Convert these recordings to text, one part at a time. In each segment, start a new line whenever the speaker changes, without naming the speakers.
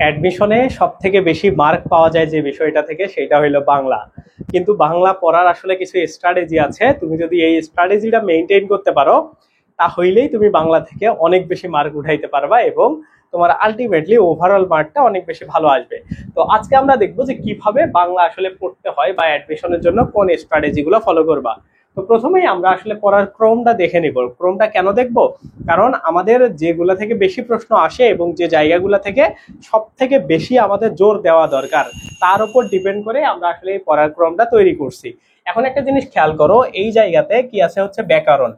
অ্যাডমিশনে সব থেকে বেশি মার্ক পাওয়া যায় যে বিষয়টা থেকে সেটা হলো বাংলা। কিন্তু বাংলা পড়ার আসলে কিছু স্ট্র্যাটেজি আছে, তুমি যদি এই স্ট্র্যাটেজিটা মেনটেন করতে পারো তাহলেই তুমি বাংলা থেকে অনেক বেশি মার্ক উঠাইতে পারবা এবং তোমার আলটিমেটলি ওভারঅল মার্কটা অনেক বেশি ভালো আসবে। তো আজকে আমরা দেখবো যে কিভাবে বাংলা আসলে পড়তে হয় বা অ্যাডমিশনের জন্য কোন স্ট্র্যাটেজিগুলো ফলো করবা। তো প্রথমেই আমরা আসলে পড়ার ক্রমটা দেখে নিব। ক্রমটা কেন দেখবো? কারণ আমাদের যেগুলা থেকে বেশি প্রশ্ন আসে এবং যে জায়গাগুলো থেকে সব থেকে বেশি আমাদের জোর দেওয়া দরকার তার উপর ডিপেন্ড করে আমরা আসলে এই পড়ার ক্রমটা তৈরি করছি। এখন একটা জিনিস খেয়াল করো, এই জায়গাতে কি আছে হচ্ছে ব্যাকরণ।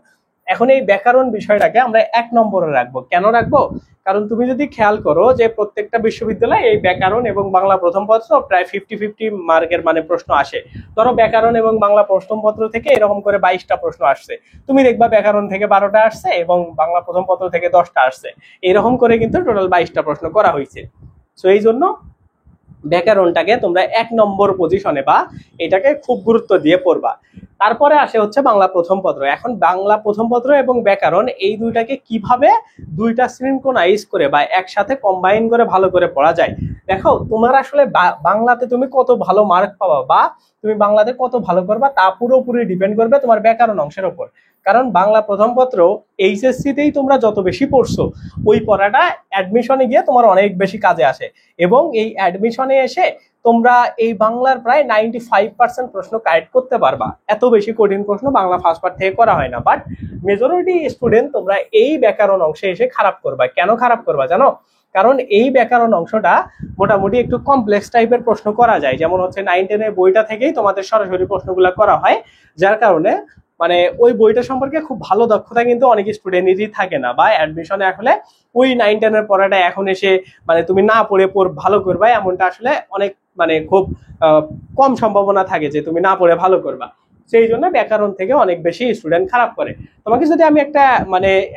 এখন এই ব্যাকরণ বিষয়টাকে আমরা 1 নম্বরে রাখবো। কেন রাখবো? কারণ তুমি যদি খেয়াল করো যে প্রত্যেকটা বিশ্ববিদ্যালয়ে এই ব্যাকরণ এবং বাংলা প্রথম পত্র প্রায় 50-50 মার্কের মানে প্রশ্ন আসে। ধরো ব্যাকরণ এবং বাংলা প্রথম পত্র থেকে এরকম করে 22টা প্রশ্ন আসছে, তুমি দেখবা ব্যাকরণ থেকে 12টা আসছে এবং বাংলা প্রথম পত্র থেকে 10টা আসছে। এরকম করে কিন্তু টোটাল 22টা প্রশ্ন করা হয়েছে। তো এই জন্য ব্যাকরণটাকে তোমরা 1 নম্বর পজিশনে বা এটাকে খুব গুরুত্ব দিয়ে পড়বা। তারপরে আসে হচ্ছে বাংলা প্রথম পত্র। এখন বাংলা প্রথম পত্র এবং ব্যাকরণ এই দুইটাকে কিভাবে দুইটা সিনক্রোনাইজ করে বা একসাথে কম্বাইন করে ভালো করে পড়া যায়। দেখো তোমার আসলে বাংলাতে তুমি কত ভালো মার্ক পাবা বা তুমি বাংলাতে কত ভালো করবা তা পুরোপুরি ডিপেন্ড করবে তোমার ব্যাকরণ অংশের উপর। কারণ বাংলা প্রথম পত্র এইচএসসি তেই তোমরা যত বেশি পড়ছো ওই পড়াটা অ্যাডমিশনে গিয়ে তোমার অনেক বেশি কাজে আসে এবং এই অ্যাডমিশনে এসে তোমরা এই বাংলার প্রায় 95% প্রশ্ন কারেক্ট করতে পারবা। এত বেশি কঠিন প্রশ্ন বাংলা ফার্স্ট পার্ট থেকে করা হয় না, বাট মেজরিটি স্টুডেন্ট তোমরা এই ব্যাকরণ অংশে এসে খারাপ করবা। কেন খারাপ করবা জানো? কারণ এই ব্যাকরণ অংশটা মোটামুটি একটু কমপ্লেক্স টাইপের প্রশ্ন করা যায়, যেমন হচ্ছে 9-10 বইটা থেকেই তোমাদের সরাসরি প্রশ্নগুলো করা হয়, যার কারণে মানে ওই বইটা সম্পর্কে খুব ভালো দক্ষতা কিন্তু অনেক স্টুডেন্টেরই থাকে না, বা অ্যাডমিশনে আসলে ওই 9-10 পড়াটা এখন এসে মানে তুমি না পড়ে ভালো করবা এমনটা আসলে অনেক মানে খুব কম সম্ভাবনা থাকে যে তুমি না পড়ে ভালো করবা। সেই জন্য ব্যাকরণ থেকে অনেক বেশি স্টুডেন্ট খারাপ করে। তোমাকে যদি আমি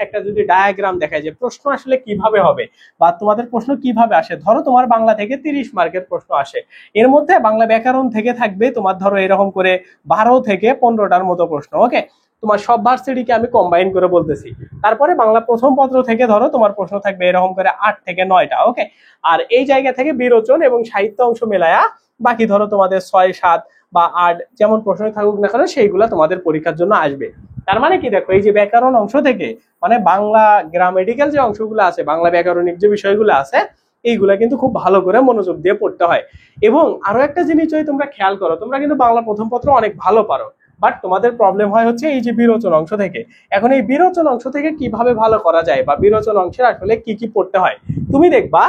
একটা যদি ডায়াগ্রাম দেখাই যে প্রশ্ন আসলে কিভাবে হবে বা তোমাদের প্রশ্ন কিভাবে আসে, ধরো তোমার বাংলা থেকে 30 মার্কের প্রশ্ন আসে, এর মধ্যে বাংলা ব্যাকরণ থেকে থাকবে তোমার ধরো এরকম করে 12 থেকে 15টার মতো প্রশ্ন। ওকে, তোমার সব ভার্সিটিকে আমি কম্বাইন করে বলতেছি। তারপরে বাংলা প্রথম পত্র থেকে ধরো তোমার প্রশ্ন থাকবে এরকম করে 8 থেকে 9টা। ওকে, আর এই জায়গা থেকে বিরোচন এবং সাহিত্য অংশ মেলায়া বাকি ধরো তোমাদের 6-7 বা 8 যেমন প্রশ্ন থাকুক না কেন সেইগুলা তোমাদের পরীক্ষার জন্য আসবে। তার মানে কি, দেখো এই যে ব্যাকরণ অংশ থেকে মানে বাংলা গ্রামেটিক্যাল যে অংশগুলো আছে, বাংলা ব্যাকরণিক যে বিষয়গুলো আছে, এইগুলা কিন্তু খুব ভালো করে মনোযোগ দিয়ে পড়তে হয়। এবং আরো একটা জিনিস যদি তোমরা খেয়াল করো, তোমরা কিন্তু বাংলা প্রথম পত্র অনেক ভালো পারো, বাট তোমাদের প্রবলেম হয় হচ্ছে এই যে বিরোচন অংশ থেকে। এখন এই বিরোচন অংশ থেকে কিভাবে ভালো করা যায় বা বিরোচন অংশের আসলে কি কি পড়তে হয়, তুমি দেখবা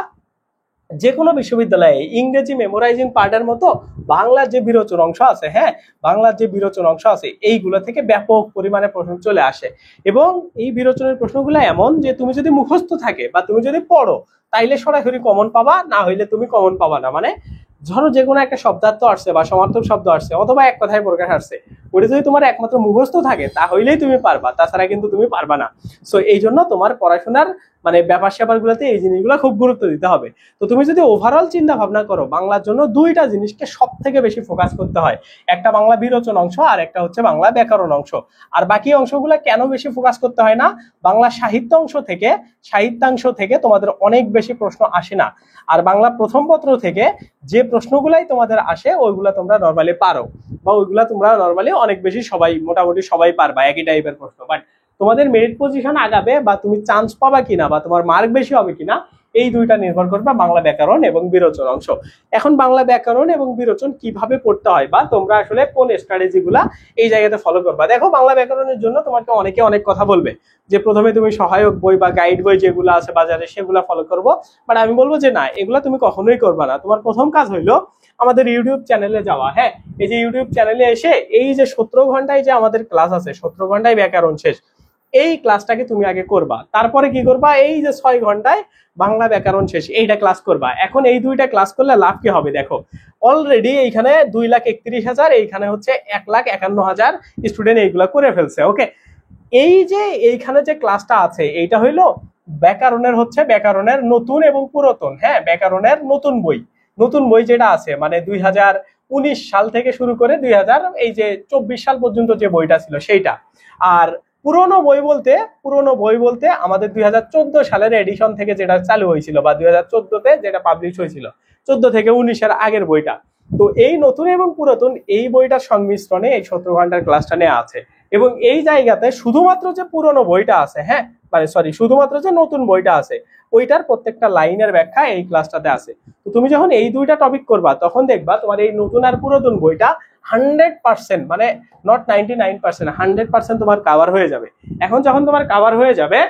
যে কোনো বিশ্ববিদ্যালয়ে ইংরেজি মেমোরাইজিং পার্টের মতো বাংলার যে বিরোচন অংশ আছে, হ্যাঁ, বাংলার যে বিরোচন অংশ আছে এইগুলো থেকে ব্যাপক পরিমাণে প্রশ্ন চলে আসে। এবং এই বিরোচনের প্রশ্নগুলো এমন যে তুমি যদি মুখস্থ থাকে বা তুমি যদি পড়ো তাইলে সরাসরি কমন পাবা, না হইলে তুমি কমন পাবা না। মানে ধরো যে কোনো একটা শব্দার্থ আসছে বা সমার্থক শব্দ আসছে অথবা এক কথায় প্রকাশ আসছে, ওটা যদি তোমার একমাত্র মুখস্থ থাকে তাহলেই তুমি পারবা, তাছাড়া কিন্তু তুমি পারবা না। সো এই জন্য তোমার পড়াশোনার মানে ব্যাপার স্যাপার গুলোতে এই জিনিসগুলো খুব গুরুত্ব দিতে হবে। তো তুমি যদি ওভারঅল চিন্তা ভাবনা করো, বাংলার জন্য দুইটা জিনিসকে সব থেকে বেশি ফোকাস করতে হয়, একটা বাংলা বিরোচন অংশ আর একটা হচ্ছে বাংলা ব্যাকরণ অংশ। আর বাকি অংশগুলো কেন বেশি ফোকাস করতে হয় না? বাংলা সাহিত্যাংশ থেকে তোমাদের অনেক বেশি প্রশ্ন আসে না, আর বাংলা প্রথম পত্র থেকে যে প্রশ্নগুলাই তোমাদের আসে ওইগুলা তোমরা নর্মালি পারো, বা ওইগুলা তোমরা নর্মালি অনেক বেশি সবাই মোটামুটি সবাই পারবা একই টাইপের প্রশ্ন। বাট তোমাদের মেরিট পজিশন আগাবে বা তুমি চান্স পাবা কিনা বা তোমার মার্ক বেশি হবে কিনা, এই দুইটা নির্ভর করবে বাংলা ব্যাকরণ এবং বিরোচন অংশ। এখন বাংলা ব্যাকরণ এবং বিরোচন কিভাবে পড়তে হয় বা তোমরা আসলে কোন স্ট্র্যাটেজি গুলা এই জায়গাতে ফলো করবা। দেখো বাংলা ব্যাকরণের জন্য তোমাকে অনেকে অনেক কথা বলবে যে প্রথমে তুমি সহায়ক বই বা গাইড বই যেগুলো আছে বাজারে সেগুলা ফলো করবো, বাট আমি বলবো যে না, এগুলা তুমি কখনোই করবা না। তোমার প্রথম কাজ হইলো আমাদের ইউটিউব চ্যানেলে যাওয়া। হ্যাঁ, এই যে ইউটিউব চ্যানেলে এসে এই যে 17 ঘন্টায় যে আমাদের ক্লাস আছে, 17 ঘন্টায় ব্যাকরণ শেষ, এই ক্লাসটাকে তুমি আগে করবা। তারপরে কি করবা, এই যে 6 ঘন্টায় বাংলা ব্যাকরণ শেষ এইটা ক্লাস করবা। এখন এই দুইটা ক্লাস করলে লাভ কি হবে? দেখো অলরেডি এইখানে 2,31,000, এইখানে হচ্ছে 1,51,000 স্টুডেন্ট এইগুলা করে ফেলছে। ওকে, এই যে এইখানে যে ক্লাসটা আছে এইটা হইলো ব্যাকরণের নতুন এবং পুরাতন, হ্যাঁ, ব্যাকরণের নতুন বই যেটা আছে মানে 2019 সাল থেকে শুরু করে 2024 সাল পর্যন্ত যে বইটা ছিল সেইটা। আর পুরনো বই বলতে আমাদের 2014 সালের এডিশন থেকে যেটা চালু হয়েছিল বা 2014-তে যেটা পাবলিশ হয়েছিল, 14 থেকে 19-এর আগের বইটা। তো এই নতুন এবং পুরাতন এই বইটার সংমিশ্রণে এই 70 ঘন্টার ক্লাসটা নেওয়া আছে। এবং এই জায়গাতে শুধুমাত্র যে পুরনো বইটা আছে, হ্যাঁ মানে সরি, শুধুমাত্র যে নতুন বইটা আছে ওইটার প্রত্যেকটা লাইনের ব্যাখ্যা এই ক্লাসটাতে আছে। তো তুমি যখন এই দুইটা টপিক করবা তখন দেখবা তোমার এই নতুন আর পুরাতন বইটা 100%, মানে নট 99%, 100% তোমার কাভার হয়ে যাবে। এখন যখন তোমার কাভার হয়ে যাবে,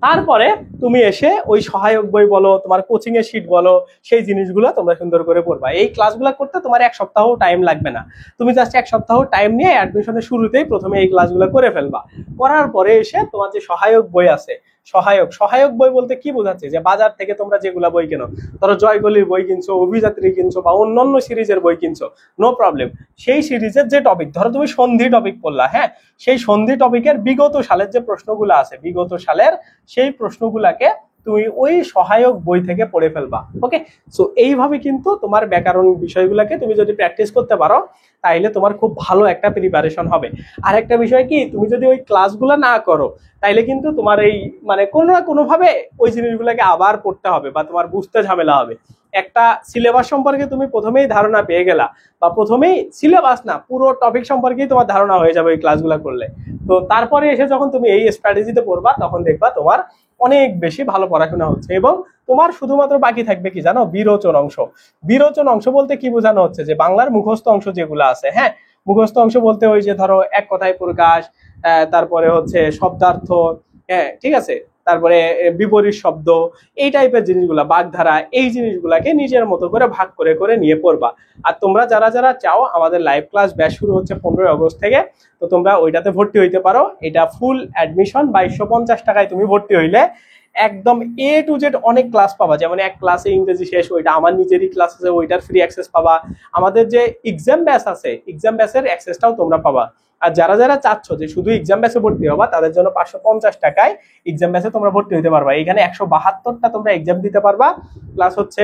তারপরে তুমি এসে ওই সহায়ক বই বলো, তোমার কোচিং এর শিট বলো, সেই জিনিসগুলো তোমরা সুন্দর করে পড়বা। এই ক্লাসগুলো করতে তোমার 1 সপ্তাহ টাইম লাগবে না। তুমি জাস্ট 1 সপ্তাহ টাইম নিয়ে অ্যাডমিশনের শুরুতেই প্রথমে এই ক্লাসগুলো করে ফেলবা। করার পরে এসে তোমার যে সহায়ক বই আছে, সহায়ক বই বলতে কি বোঝাচ্ছে, যে বাজার থেকে তোমরা যেগুলা বই কেনো, ধরো জয়গলির বই কিনছো, অভিযাত্রী কিনছো বা অন্যান্য সিরিজের বই কিনছো, নো প্রবলেম। সেই সিরিজের যে টপিক, ধরো তুমি সন্ধি টপিক পড়লা, হ্যাঁ, সেই সন্ধি টপিকের বিগত সালের যে প্রশ্নগুলো আছে, বিগত সালের সেই প্রশ্নগুলাকে তুমি ওই সহায়ক বই থেকে পড়ে ফেলবা। ওকে, সো এইভাবে কিন্তু তোমার ব্যাকরণ বিষয়গুলোকে তুমি যদি প্র্যাকটিস করতে পারো তাইলে তোমার খুব ভালো একটা প্রিপারেশন হবে। আর একটা বিষয় কি, তুমি যদি ওই ক্লাসগুলো না করো তাইলে কিন্তু তোমার এই মানে কোনো না কোনো ভাবে ওই জিনিসগুলোকে আবার পড়তে হবে বা তোমার বুঝতে ঝামেলা হবে। একটা সিলেবাস সম্পর্কে তুমি প্রথমেই ধারণা পেয়ে গেলা, বা প্রথমেই সিলেবাস না পুরো টপিক সম্পর্কেই তোমার ধারণা হয়ে যাবে এই ক্লাসগুলো করলে। তো তারপরে এসে যখন তুমি এই স্ট্র্যাটেজিতে পড়বা তখন দেখবা তোমার অনেক বেশি ভালো পড়াশোনা হচ্ছে। এবং তোমার শুধুমাত্র বাকি থাকবে কি জানো, বিরোচন অংশ। বিরোচন অংশ বলতে কি বোঝানো হচ্ছে, যে বাংলার মুখস্থ অংশ যেগুলো আছে, হ্যাঁ, মুখস্থ অংশ বলতে ওই যে ধরো এক কথায় প্রকাশ, তারপরে হচ্ছে শব্দার্থ, হ্যাঁ ঠিক আছে, তারপরে বিপরীত শব্দ, এই টাইপের জিনিসগুলা, বাগধারা, এই জিনিসগুলাকে নিজের মতো করে ভাগ করে করে নিয়ে পড়বা। আর তোমরা যারা যারা চাও, আমাদের লাইভ ক্লাস ব্যাচ শুরু হচ্ছে 15 আগস্ট থেকে, তো তোমরা ওইটাতে ভর্তি হইতে পারো। এটা ফুল অ্যাডমিশন 2250 টাকায় তুমি ভর্তি হইলে একদম A to Z অনেক ক্লাস পাবা। যেমন এক ক্লাসে ইংরেজি শেষ, ওইটা আমার নিজেরই ক্লাস আছে, ওইটার ফ্রি অ্যাক্সেস পাবা। আমাদের যে এক্সাম ব্যাচ আছে, এক্সাম ব্যাচের অ্যাক্সেসটাও তোমরা পাবা। আর যারা যারা চাচ্ছ যে শুধু এক্সাম ব্যাচে ভর্তি হবা, তাদের জন্য 550 টাকায় এক্সাম ব্যাচে তোমরা ভর্তি হতে পারবা। এখানে 172টা তোমরা এক্সাম দিতে পারবা, প্লাস হচ্ছে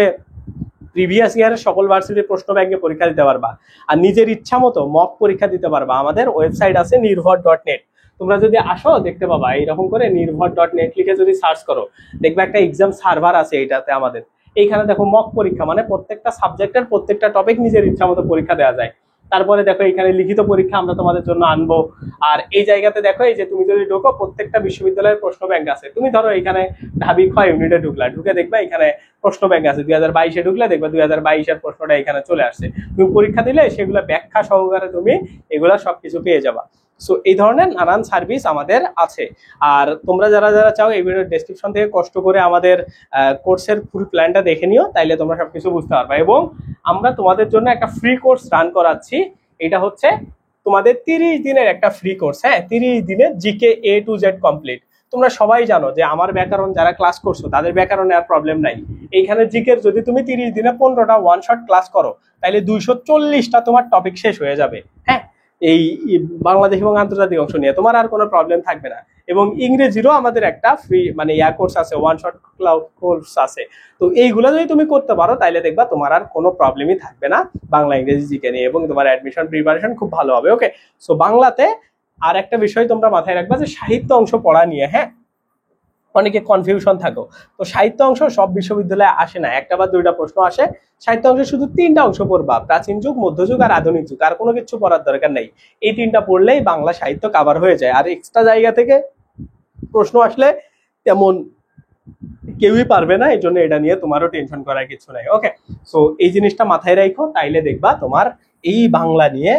প্রিভিয়াস ইয়ারের সকল ভার্সিটির প্রশ্ন ব্যাংকে পরীক্ষা দিতে পারবা। আর নিজের ইচ্ছা মতো মক পরীক্ষা দিতে পারবা। আমাদের ওয়েবসাইট আছে নির্ভর.net, তোমরা যদি আসো দেখতে পাবা, এইরকম করে নির্ভর.net লিখে যদি সার্চ করো দেখবে একটা এক্সাম সার্ভার আছে এইটাতে আমাদের। এইখানে দেখো মক পরীক্ষা, মানে প্রত্যেকটা সাবজেক্টের প্রত্যেকটা টপিক নিজের ইচ্ছা মতো পরীক্ষা দেওয়া যায়। তারপরে দেখো এখানে লিখিত পরীক্ষা আমরা তোমাদের জন্য আনবো। আর এই জায়গাতে দেখো, এই যে তুমি যদি ঢোকো, প্রত্যেকটা বিশ্ববিদ্যালয়ের প্রশ্ন ব্যাংক আছে। তুমি ধরো এখানে ঢাবি খ ইউনিটে ঢুকলা, ঢুকে দেখবা এখানে প্রশ্ন ব্যাংক আছে। 2022-এ ঢুকলে দেখবা 2022-এর প্রশ্নটা এখানে চলে আসছে। তুমি পরীক্ষা দিলে সেগুলো ব্যাখ্যা সহকারে তুমি এগুলা সবকিছু পেয়ে যাবা। সো এই ধরনের নানান সার্ভিস আমাদের আছে। আর তোমরা যারা যারা চাও, এই ভিডিওর ডেসক্রিপশন থেকে কষ্ট করে আমাদের কোর্সের ফুল প্ল্যানটা দেখে নিও, তাইলে তোমরা সবকিছু বুঝতে পারবে। এবং আমরা তোমাদের জন্য একটা ফ্রি কোর্স রান করাচ্ছি। এটা হচ্ছে তোমাদের 30 দিনের একটা ফ্রি কোর্স, হ্যাঁ, 30 দিনের GK A to Z complete. তোমরা সবাই জানো যে আমার ব্যাকরণ যারা ক্লাস করছো তাদের ব্যাকরণে আর প্রবলেম নাই। এইখানে জিকের যদি তুমি 30 দিনে 15টা ওয়ান শট ক্লাস করো, তাহলে 240টা তোমার টপিক শেষ হয়ে যাবে, হ্যাঁ, এই বাংলাদেশ এবং আন্তর্জাতিক অংশ নিয়ে তোমার আর কোনো প্রবলেম থাকবে না। এবং ইংরেজিরও আমাদের একটা ফ্রি মানে কোর্স আছে, ওয়ান শট কোর্স আছে। তো এইগুলো যদি তুমি করতে পারো তাহলে দেখবা তোমার আর কোনো প্রবলেমই থাকবে না বাংলা ইংরেজি জিকে নিয়ে, এবং তোমার অ্যাডমিশন প্রিপারেশন খুব ভালো হবে। ওকে, সো বাংলাতে আর একটা বিষয় তোমরা মাথায় রাখবা, যে সাহিত্য অংশ পড়া নিয়ে, হ্যাঁ, অনেকে কনফিউশন থাকো। তো সাহিত্য অংশ সব বিশ্ববিদ্যালয়ে আসে না, একটা বা দুইটা প্রশ্ন আসে। সাহিত্য অংশে শুধু 3টা অংশ পড়বা, প্রাচীন যুগ, মধ্যযুগ আর আধুনিক যুগ, আর কোনো কিছু পড়ার দরকার নেই। এই 3টা পড়লেই বাংলা সাহিত্য কভার হয়ে যায়। আর এক্সট্রা জায়গা থেকে প্রশ্ন আসলে তেমন কেউই পারবে না, এই জন্য এটা নিয়ে তোমারও টেনশন করার কিছু নাই। ওকে, সো এই জিনিসটা মাথায় রাখো, তাইলে দেখবা তোমার এই বাংলা নিয়ে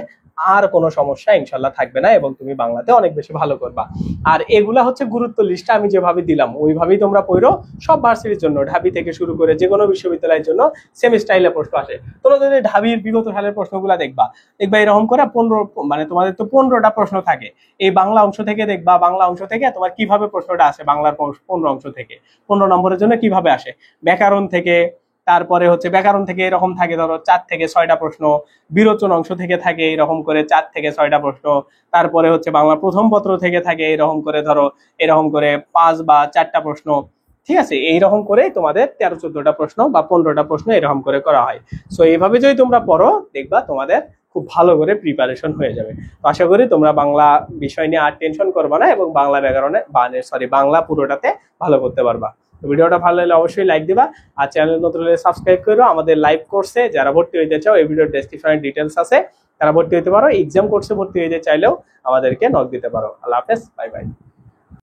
আর কোনো সমস্যা ইনশাল্লাহ থাকবে না, এবং তুমি বাংলাতে অনেক বেশি ভালো করবা। আর এগুলা হচ্ছে গুরুত্ব লিস্টটা আমি যেভাবে দিলাম ওইভাবেই তোমরা পড়ো। সব ভার্সিটির জন্য, ঢাবি থেকে শুরু করে যে কোনো বিশ্ববিদ্যালয়ের জন্য সেম স্টাইলে প্রশ্ন আসে। তোমরা যদি ঢাবির বিগত সালের প্রশ্নগুলো দেখবা এরকম করে 15, মানে তোমাদের তো 15টা প্রশ্ন থাকে এই বাংলা অংশ থেকে। দেখবা বাংলা অংশ থেকে তোমার কিভাবে প্রশ্নটা আসে, বাংলার 15 অংশ থেকে 15 নম্বরের জন্য কিভাবে আসে। ব্যাকরণ থেকে, তারপরে হচ্ছে ব্যাকরণ থেকে এরকম থাকে ধরো 4 থেকে 6টা প্রশ্ন। বিরোচন অংশ থেকে থাকে এরকম করে 4 থেকে 6টা প্রশ্ন। তারপরে হচ্ছে বাংলা প্রথম পত্র থেকে থাকে এরকম করে ধরো এরকম করে 5 বা 4টা প্রশ্ন। ঠিক আছে, এইরকম করে তোমাদের 13-14টা প্রশ্ন বা 15টা প্রশ্ন এরকম করে করা হয়। সো এইভাবে যদি তোমরা পড়ো দেখবা তোমাদের খুব ভালো করে প্রিপারেশন হয়ে যাবে। তো আশা করি তোমরা বাংলা বিষয় নিয়ে আর টেনশন করবে না এবং বাংলা ব্যাকরণে বাংলা পুরোটাতে ভালো করতে পারবা। তো ভিডিওটা ভালো লাগলে অবশ্যই লাইক দিবা, আর চ্যানেল নতুন হলে সাবস্ক্রাইব করো। আমাদের লাইভ কোর্সে যারা ভর্তি হইতে চাও এই ভিডিওর ডেসক্রিপশনে ডিটেলস আছে, তারা ভর্তি হতে পারো। এক্সাম কোর্সে ভর্তি হইতে চাইলেও আমাদেরকে নক দিতে পারো। আল্লাহ হাফেজ, বাই বাই।